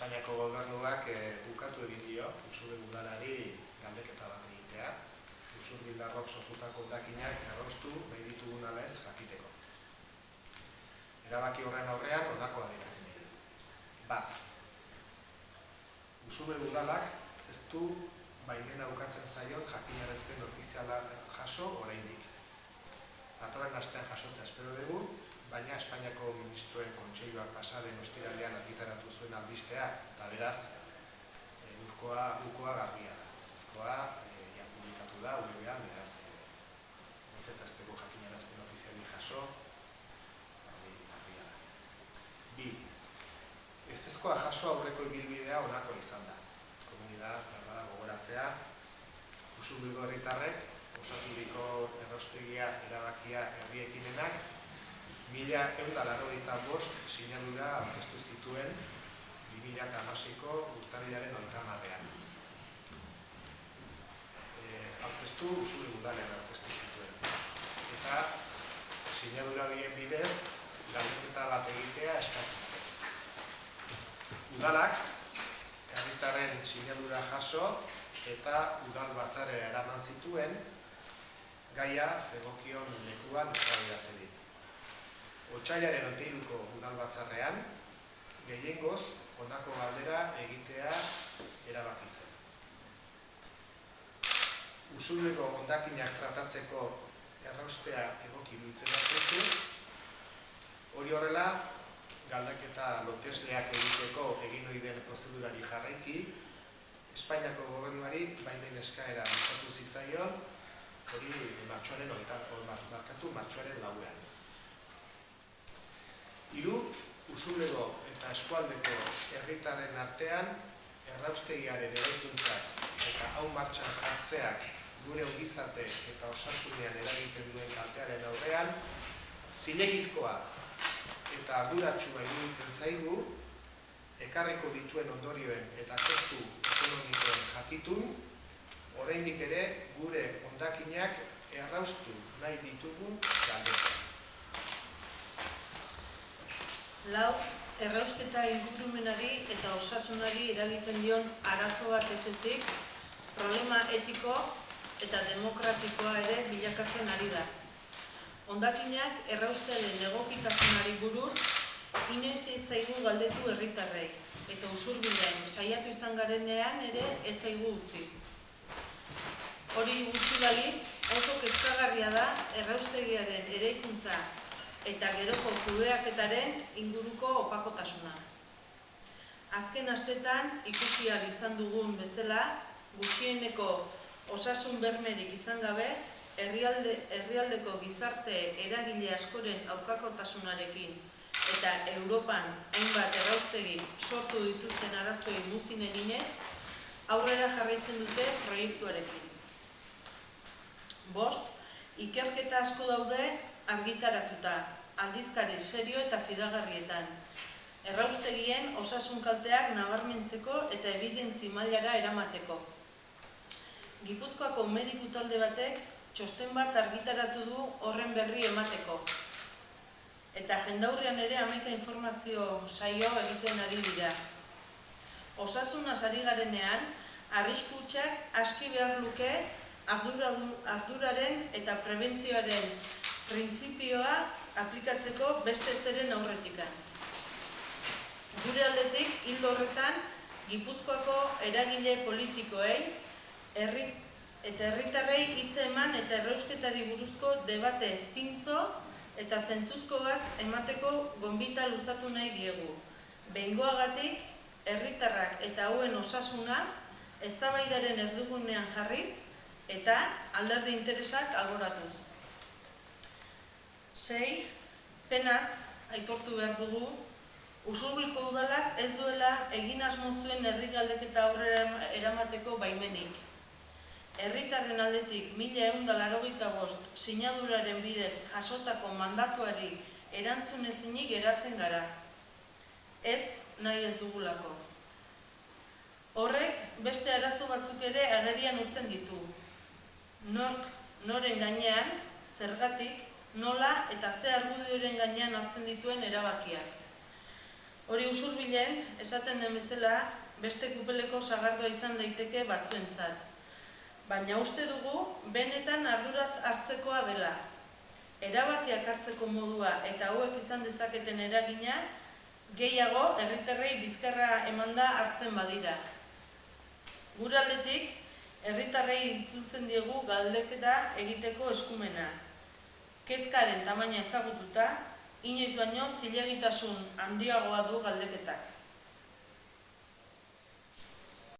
Espainiako gobernuak ukatu egin dio Usurbil udalari galdeketa bat egitea, Usurbildarrok sortutako hondakinak erraustu nahi ditugun ala ez jakiteko. Erabaki horren aurrean honako adierazi nahi du. Bat, Usurbil udalak ez du baimena ukatzen zaion jakinarazpen ofiziala jaso oraindik. Datorren astean jasotzea espero dugu, baina Espainiako Ministroen Kontseiluak pasaden ostiralean argitaratu zuen albistea, eta beraz, ukoa garbia da. Ezezkoa, publikatu da, uebean, beraz, izetazteko jakinarazpen ofiziali jaso, garbia da. Bi, ezezkoa jaso aurreko ibilbidea honako izan da. Komunidad, bada gogoratzea, Usurbilgo herritarrek, osaturiko erraustegia erabakia herri ekimenak, 1185 sinadura aurkeztu zituen 2016ko urtarrilaren 30ean. Usurbil udalean aurkeztu zituen. Eta sinadura horien bidez, galdeketa bat egitea eskatzen zen. Udalak, herritarren sinadura jaso eta udal batzarera eraman zituen, gaia zegokion lekuan eztabaidatzen. Otsailaren 23ko udal batzarrean, gehiengoz honako galdera egitea erabaki zen. Usurbilgo hondakinak tratatzeko erraustea egoki iruditzen zaizu, hori horrela, galdeketa lotesleak egiteko egin ohi den prozedurari jarraiki, Espainiako gobernuari baimen eskaera luzatu zitzaion, hori martxoaren 4ean. Hiru, Usurbilgo eta eskualdeko herritarren artean erraustegiaren eraikuntzak eta hau martxan jartzeak gure ongizate eta osasunean eragiten duen kaltearen aurrean, zilegizkoa eta arduratsua iruditzen zaigu, ekarriko dituen ondorioen eta kostu ekonomikoen jakitun, oraindik ere gure hondakinak erraustu nahi ditugun galdetzen. Lau, errausketa ingurumenari eta osasunari eragiten dion arazo bat ez ezik, problema etiko eta demokratikoa ere bilakatzen ari da. Hondakinak erraustearen egokitasunari buruz, inoiz ez zaigu galdetu herritarrei, eta Usurbilen saiatu izan garenean ere ez zaigu utzi. Hori gutxi balitz, oso kezkagarria da erraustegiaren eraikuntza eta geroko kudeaketaren inguruko opakotasuna. Azken astetan ikusi ahal izan dugun bezala, gutxieneko osasun bermerik izan gabe, herrialdeko gizarte eragile askoren aurkakotasunarekin eta Europan hainbat erraustegi sortu dituzten arazoi muzin eginez, aurrera jarraitzen dute proiektuarekin. 5. Ikerketa asko daude argitaratuta, aldizkari serio eta fidagarrietan. Erraustegien osasun kalteak nabarmentzeko eta ebidentzi mailara eramateko. Gipuzkoako mediku talde batek txosten bat argitaratu du horren berri emateko. Eta jendaurrean ere 11 informazio saio egiten ari dira. Osasunaz ari garenean, arrisku hutsak aski behar luke arduraren eta prebentzioaren printzipioa aplikatzeko beste zeren aurretikan. Gure aldetik, ildo horretan, Gipuzkoako eragile politikoei eta herritarrei hitza eman eta errausketari buruzko debate zintzo eta zentzuzko bat emateko gonbita luzatu nahi diegu. Behingoagatik, herritarrak eta hauen osasuna eztabaidaren erdigunean jarriz eta alderdi interesak alboratuz. 6. Penaz, aitortu behar dugu, Usurbilko udalak ez duela egin asmo zuen herri galdeketa aurrera eramateko baimenik. Herritarren aldetik 1185 sinaduraren bidez jasotako mandatuari erantzun ezinik geratzen gara. Ez nahi ez dugulako. Horrek beste arazo batzuk ere agerian uzten ditu. Nork, noren gainean, zergatik, nola eta ze argudioren gainean hartzen dituen erabakiak. Hori usurbilen, esaten den bezala, beste kupeleko sagardua izan daiteke batzuentzat. Baina uste dugu, benetan arduraz hartzekoa dela. Erabakiak hartzeko modua eta hauek izan dezaketen eragina, gehiago herritarrei bizkarra emanda hartzen badira. Gure aldetik, herritarrei itzultzen diegu galdeketa egiteko eskumena. Kezkaren tamaina ezagututa, inoiz baino zilegitasun handiagoa du galdeketak.